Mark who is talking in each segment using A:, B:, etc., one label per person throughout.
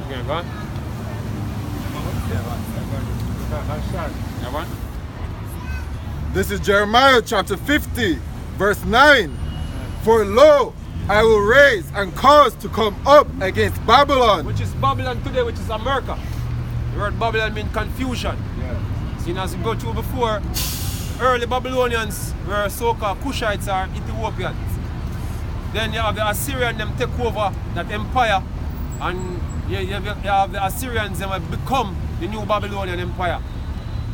A: Okay, go on.
B: This is Jeremiah chapter 50, verse 9. For lo, I will raise and cause to come up against Babylon.
A: Which is Babylon today, which is America. The word Babylon means confusion.
B: Yeah.
A: See, as we go through before, early Babylonians were so-called Cushites or Ethiopians. Then you have the Assyrians, them take over that empire, and you have the Assyrians, them have become the new Babylonian empire.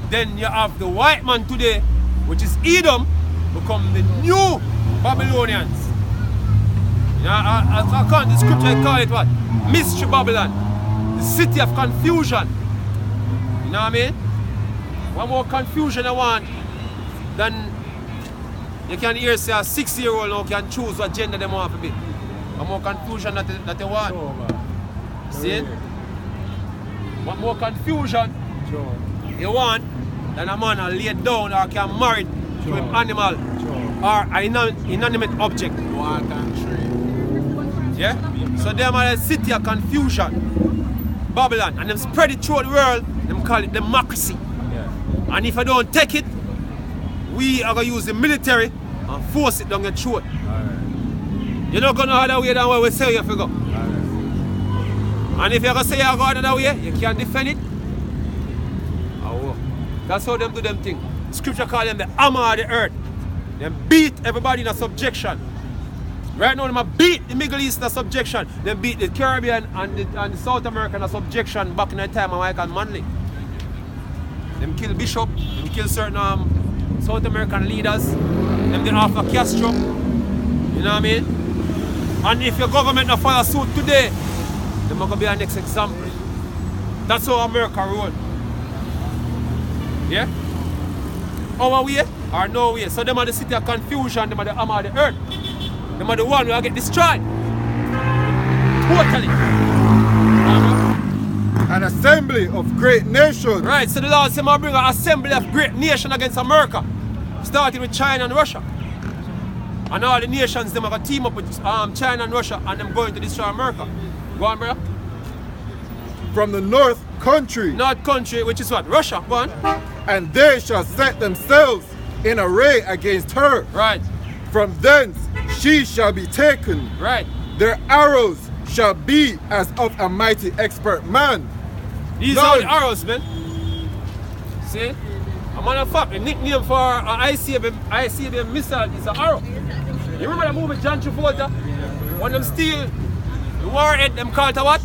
A: Then you have the white man today, which is Edom, become the new Babylonians. You know, I can't, the scripture call it what? Mystery Babylon, the city of confusion. You know what I mean? One more confusion I want, then you can hear say a 6-year-old now can choose what gender they want to be. One more confusion that they want. See it? One more confusion you want, then a man will lay down or can marry to an animal or an inanimate object. Yeah? So them are a city of confusion. Babylon. And them spread it throughout the world, them call it democracy. Yeah. And if I don't take it, we are going to use the military and force it down your throat. Right. You're not going to go other way than where we say you have to go. Right. And if you're going to say you go another way, you can't defend it. Oh. That's how them do them thing. Scripture call them the hammer of the earth. They beat everybody in a subjection. Right now, they beat the Middle East in a subjection. They beat the Caribbean and the South America in a subjection back in the time of Michael Manley. Them kill Bishop, them kill certain South American leaders, them did after Castro. You know what I mean? And if your government not follow suit today, they're going to be our next example. That's how America roll. Yeah? Our way or no way. So them are the city of confusion, them are the hammer of the earth. Them are the one who will get destroyed. Totally.
B: An assembly of great nations.
A: Right, so the Lord said, bring an assembly of great nations against America. Starting with China and Russia. And all the nations, them are going to team up with China and Russia and them going to destroy America. Go on, brother.
B: From the north country.
A: North country, which is what? Russia. Go on.
B: And they shall set themselves in array against her.
A: Right.
B: From thence she shall be taken.
A: Right.
B: Their arrows shall be as of a mighty expert man.
A: These are the arrows, man. See? A matter of fact, the nickname for an ICBM missile is an arrow. You remember the movie John Travolta? When them steal the warhead, them call it a what?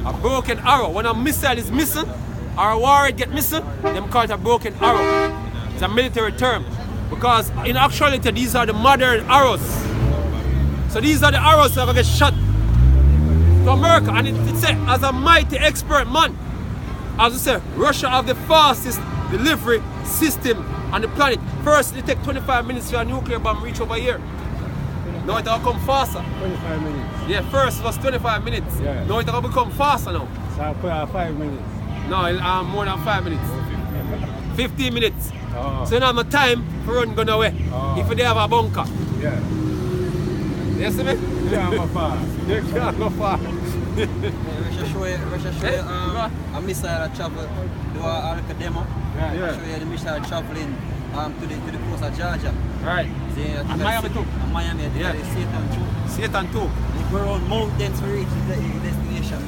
A: A broken arrow. When a missile is missing or a warhead get missing, them call it a broken arrow. It's a military term. Because in actuality, these are the modern arrows. So these are the arrows that are going to get shot to America. And it said, as a mighty expert man, as I said, Russia have the fastest delivery system on the planet. First, it take 25 minutes for a nuclear bomb reach over here. Now it will come faster.
C: 25 minutes?
A: Yeah, first it was 25 minutes.
C: Yeah.
A: Now it will become faster now.
C: So I put 5 minutes?
A: No, more than 5 minutes. 15 minutes.
C: Oh.
A: So now my time for run going away. Oh. If they have a bunker.
C: Yeah.
A: You see me?
C: You can't go far.
A: You can't go far.
D: Russia show a missile that travel, do a demo.
C: Yeah.
D: Show you the missile traveling to the coast of Georgia.
A: Right.
D: And
A: Miami too.
D: And Miami,
A: yeah.
D: Satan too.
A: Satan too.
D: We go around mountains to reach the destination.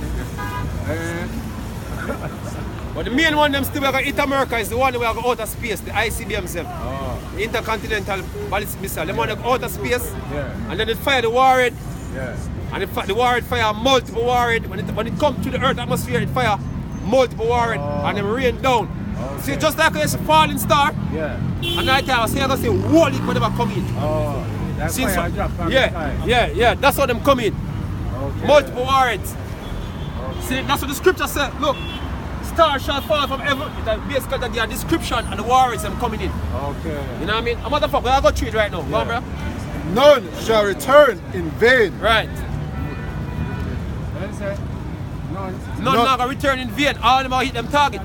A: But the main one them still going to hit America is the one that we are going outer space, the ICBM them.
C: Oh.
A: The Intercontinental Ballistic Missile. Them want to go outer space.
C: Yeah.
A: And then they fire the warhead.
C: Yeah.
A: And the warhead fire multiple warhead. When it comes to the earth atmosphere, it fire multiple warhead and then rain down. Okay. See, just like it's a falling star.
C: Yeah.
A: And I tell you, I'm going to say, wall it whenever come in.
C: Oh. That's
A: see,
C: fire drop from the sky.
A: Yeah. That's how them come in.
C: Okay.
A: Multiple warheads. Okay. See, that's what the scripture said. Look. Stars shall fall from heaven. It's basically that their description and the warriors them coming in.
C: Okay.
A: You know what I mean? A motherfucker, I got treat right now. Yeah. Go on, bro.
B: None shall return in vain.
A: Right.
C: What is it?
A: None not gonna return in vain. All of them are hit them target.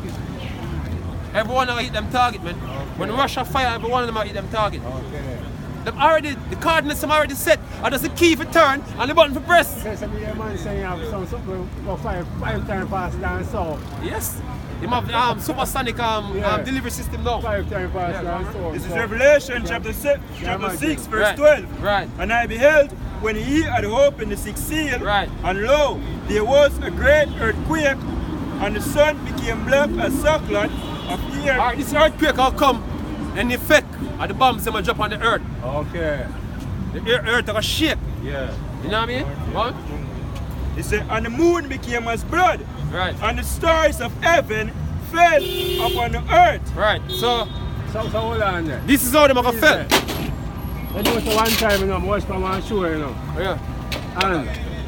A: Everyone are hit them target, man. Okay. When Russia fire, every one of them are hit them target.
C: Okay.
A: the coordinates them already set. And just the key for turn and the button for press.
C: Okay, so the man saying you have something go five times faster than so.
A: Yes. Him have supersonic delivery system now.
C: 5 times faster than so.
E: This is Revelation chapter 6, verse
A: Right.
E: 12.
A: Right.
E: And I beheld when he had opened the sixth seal,
A: Right.
E: and lo, there was a great earthquake, and the sun became black as sackcloth of the earth.
A: Alright, this earthquake will come and the effect of the bombs them will drop on the earth.
C: Okay.
A: The earth will shake.
C: Yeah.
A: You know what I mean? What?
E: He said, and the moon became as blood,
A: Right.
E: and the stars of heaven fell upon the earth.
A: Right. So
C: So hold on there.
A: this is how them are gonna fell.
C: You know, so one time, you know, I watched from one show, you know.
A: Yeah.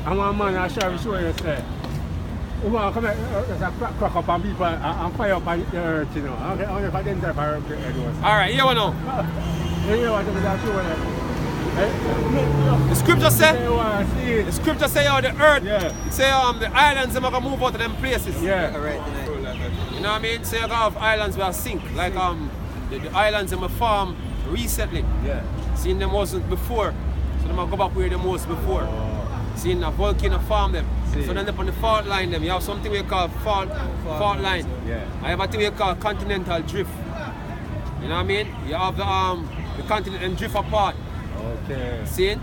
C: And one man, I share show you say, you want to come here, there's a crack up on people and fire up on the earth, you know. Okay, only for them type of earthquake.
A: Alright, here we know.
C: You know what I'm show you?
A: The scripture say
C: You want to see it?
A: the scripture say how the earth
C: Yeah.
A: it say the islands them are gonna move out of them places.
C: Yeah.
D: Alright,
A: You know what I mean? So you gotta have islands where sink. Like the islands them a farm recently.
C: Yeah.
A: Seeing them wasn't before. So them a go back where them was before. Seeing a volcano farm them.
C: See.
A: So then up on the fault line them, you have something we call fault line.
C: Yeah.
A: I have a thing we call continental drift. You know what I mean? You have the continent and drift apart.
C: Okay.
A: See?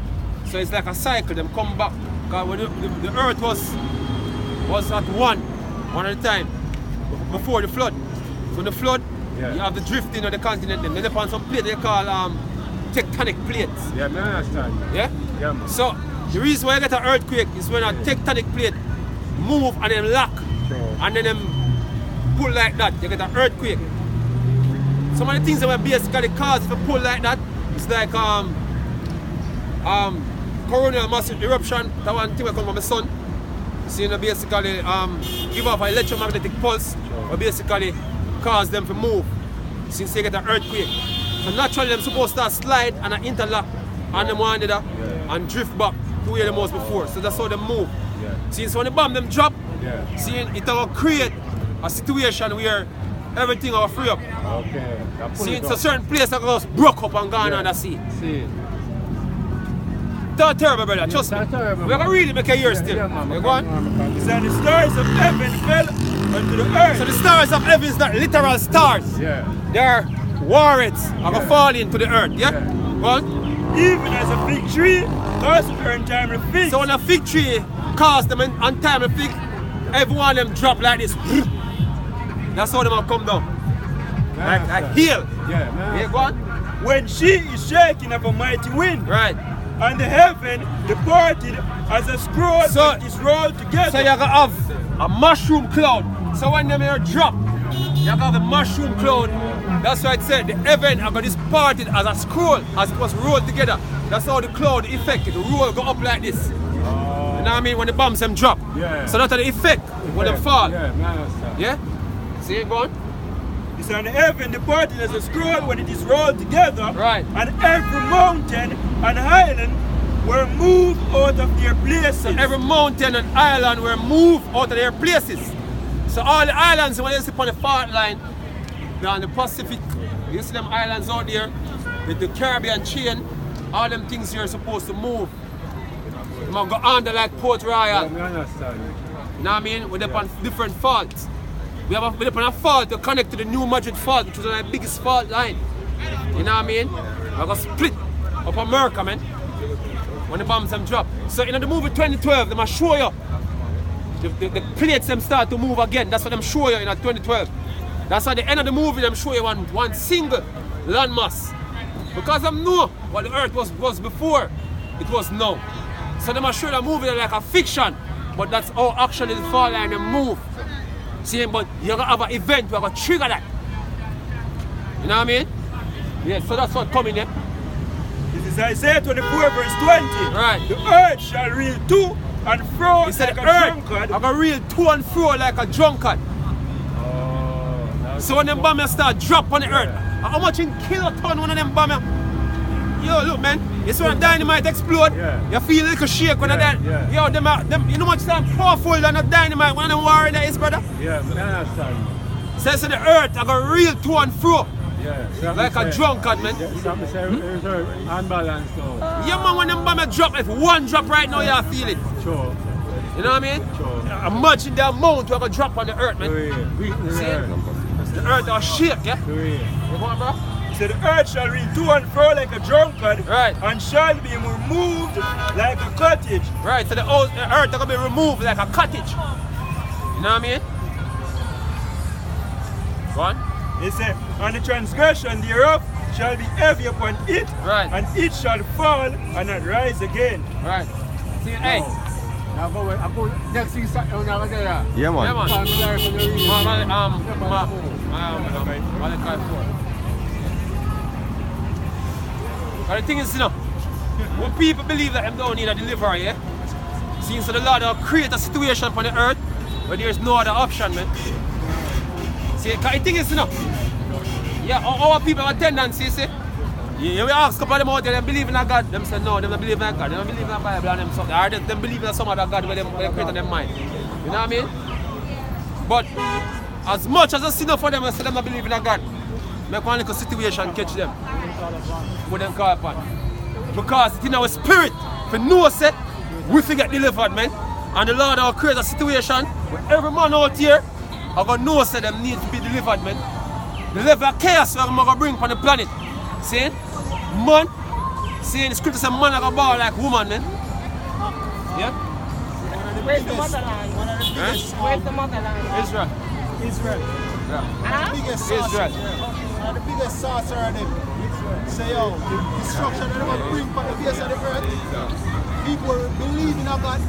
A: So it's like a cycle, them come back. Because when the earth was at one at a time, before the flood. So the flood,
C: Yeah.
A: you have the drifting of the continent, then upon some plate they call tectonic plates.
C: Yeah, man, I understand.
A: Yeah?
C: Yeah, man.
A: So the reason why you get an earthquake is when a tectonic plate move and then lock
C: Sure.
A: and then them pull like that, you get an earthquake. Some of the things that were basically cause if you pull like that, it's like coronal mass eruption, that one thing will come from the sun. So you know basically give off an electromagnetic pulse or basically cause them to move since they get an earthquake. So naturally them supposed to slide and interlock on them one another and drift back to where they was before. So that's how they move.
C: Yeah.
A: Since when the bomb them drop,
C: Yeah.
A: seeing it will create a situation where everything will free up.
C: Okay. That pull
A: See,
C: it
A: it's a
C: up.
A: certain place that goes broke up and gone on the sea.
C: See.
A: That's terrible, brother. Trust me.
C: That's terrible,
A: We're gonna
C: man.
A: really make a year still.
C: Yeah, man.
A: You go on?
E: He said, the stars of heaven fell unto the earth.
A: So the stars of heaven is not literal stars.
C: Yeah.
A: They're warheads are gonna fall into the earth. Yeah? Go on?
E: Even as a fig tree caused her untimely figs.
A: So when a fig tree caused them an untimely fig, every one of them drop like this. That's how them will come down. Like heel.
C: Yeah, man.
A: Yeah, go on?
E: when she is shaken of a mighty wind,
A: Right.
E: and the heaven departed as a scroll
A: So-
E: that is rolled together.
A: So you're gonna have a mushroom cloud. So when them here drop, you're gonna have a mushroom cloud. That's why it said the heaven are gonna departed as a scroll, as it was rolled together. That's how the cloud effect, the roll go up like this. You know what I mean? When the bombs them drop.
C: Yeah.
A: So that's the effect when they fall.
C: Yeah, man, I understand.
A: Yeah? See it going?
E: It's on the heaven departed as a scroll when it is rolled together.
A: Right.
E: And every mountain and island were moved out of their places.
A: Every mountain and island were moved out of their places. So all the islands, when you see on the fault line, they're on the Pacific, you see them islands out there, with the Caribbean chain, all them things you're supposed to move. You might go under like Port
C: Yeah,
A: Royal.
C: man, I understand.
A: You know what I mean? We're up on different faults. We're up on a fault to connect to the New Madrid fault, which was the biggest fault line. You know what I mean? We're going to split up America, man. When the bombs them drop. So in the movie 2012, they must show you the plates them start to move again. That's what them show you in 2012. That's at the end of the movie them show you one single landmass. Because them know what the earth was before it was now. So they must show the movie like a fiction, but that's how actually the fall line them move. See, but you're gonna have an event where you're gonna trigger that. You know what I mean? Yeah, so that's what coming there.
E: This is Isaiah 24 verse 20.
A: Right.
E: The earth shall reel to and fro
A: He said
E: like
A: the
E: a
A: earth
E: drunkard.
A: are gonna reel to and fro like a drunkard.
C: Oh, that's
A: So when them bombs start drop on the earth, how much in kiloton one of them bombs? Yo, look man, you see when dynamite explode,
C: Yeah.
A: you feel a little shake when
C: Yeah,
A: that.
C: yeah.
A: Yo, them, you know much time powerful than a dynamite when them warrior that is, brother?
C: Yeah, man, I understand.
A: So the earth are gonna reel to and fro
C: Yeah.
A: Like a drunkard, man.
C: Yeah, something say unbalanced though.
A: Yeah, man, when them bomb drop, if one drop right now, you feel it.
C: Sure.
A: You know what I mean?
C: Sure.
A: Imagine the amount we're going to drop on the earth, man.
C: See?
A: The earth will shake, yeah? You go on, bro?
E: So the earth shall read to and fro like a drunkard,
A: Right.
E: and shall be removed like a cottage.
A: Right, so the earth is going to be removed like a cottage. You know what I mean? Go on.
E: He said, and the transgression thereof shall be heavy upon it,
A: Right.
E: and it shall fall and not rise again.
A: Right. See, hey.
C: Now go next thing on over there.
B: Yeah,
A: Yeah, man.
C: Malachi 4.
A: But the thing is, you know, when people believe that them don't need a deliverer, yeah? Since the Lord will create a situation upon the earth where there is no other option, man. See, the thing is, you know, yeah, our people have a tendency, see, you will ask a couple of them out there, they believe in a God, them say no, they don't believe in a God, they don't believe in a Bible and them something, or they believe in some other God where they create in their mind. You know what I mean? But as much as I see enough for them, I say them don't believe in a God, make one little situation catch them. What them call upon. Because it's in our spirit, for no say, we forget delivered, man. And the Lord will create a situation where every man out here are going to know say them need to be delivered, man. The level of chaos we're going to bring upon the planet. See? Man, see, the scripture says man are going to bow like woman, man. Yeah?
F: Where's the motherland? Where's the motherland?
A: Israel.
F: Israel.
A: Yeah.
F: Biggest
A: Israel.
F: the biggest saucer of them. Say, yo, the destruction that they bring for the face of the earth. People believe in a God,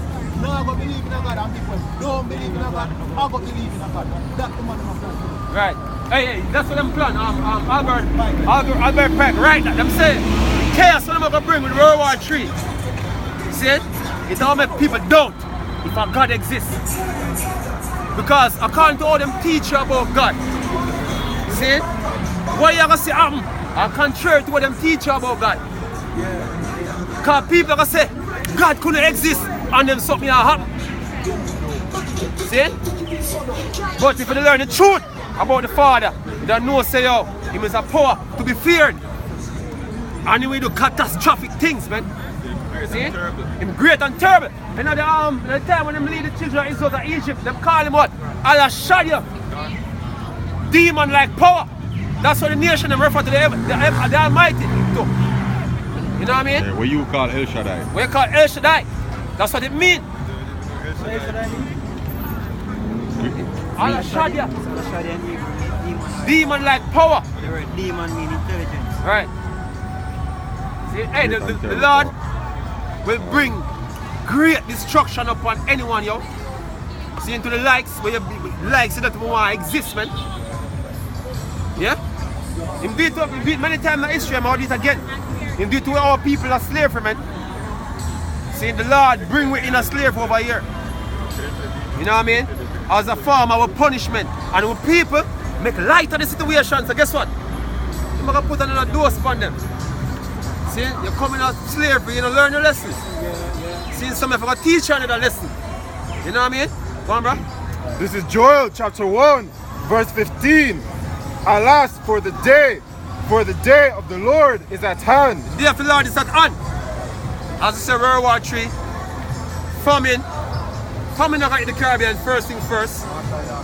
F: now go believe in a God, and people don't believe in a God, I go believe in a God. That's the man of God.
A: Right. Hey, that's what them plan. Albert Peck, right? Them say chaos what I'm gonna bring with World War 3. See it? It all make people doubt if a God exists. Because according to all them teach you about God, see it? What you gonna see happen are contrary to what them teach you about God. Because people are gonna say God couldn't exist and then something happen. See it? But if you learn the truth about the Father, you don't know say yo, him is a power to be feared. And he will do catastrophic things, man. See? Him great and terrible. You know the time when them lead the children of Israel to Egypt, them call him what? Allah Shadia. Demon like power. That's what the nation them refer to the Almighty to. You know what I mean?
B: Yeah, what you call El Shaddai?
A: We call El Shaddai. That's what it means. Allah Shadia. Demon like power.
D: The word demon means intelligence.
A: Right. See, hey, the Lord will bring great destruction upon anyone, yo. See, into the likes, where you likes that we want to exist, man. Yeah? Him do it many times in history, I'm do it again. Him do it to our people as slavery, man. See, the Lord bring we in a slave over here. You know what I mean? As a form of our punishment. And when people make light of the situation, so guess what? You're going to put another dose upon them. See, you're coming out of slavery, you know, learn your lessons. See, some of you teach you another lesson. You know what I mean? Go on, bro.
B: This is Joel chapter 1, verse 15. Alas, for the day of the Lord is at hand.
A: The day of the Lord is at hand. As I said, World War 3, famine. Famine in the Caribbean, first thing first.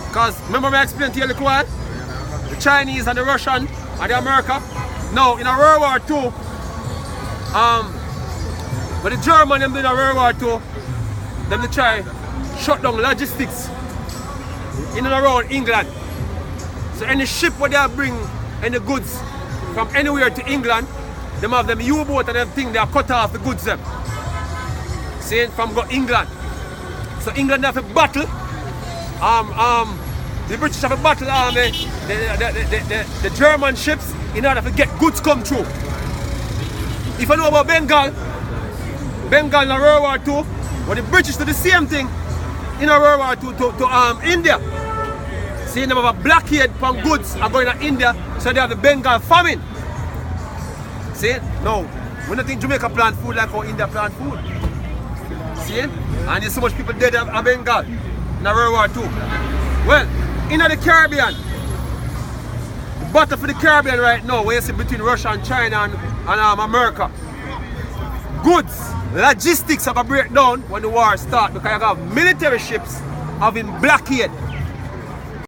A: Because remember I explained to you a little while? The Chinese and the Russian and the America. Now, in a World War 2, but the German them did a World War 2, them they try shut down logistics in and around England. So any ship where they bring any goods from anywhere to England, them have them U-boat and everything, they are cut off the goods them. See, from England. So England have a battle. The British have a battle army, the German ships in order to get goods come through. If you know about Bengal in World War II, but the British do the same thing in World War II to India. See, them have a blockade from goods are going to India, so they have the Bengal famine. See, no, we don't think Jamaica plant food like how India plant food. See, and there's so much people dead in Bengal in World War II. Well, in the Caribbean, the battle for the Caribbean right now, where you see between Russia and China and America. Goods, logistics are going to break down when the war starts because you have military ships having blockade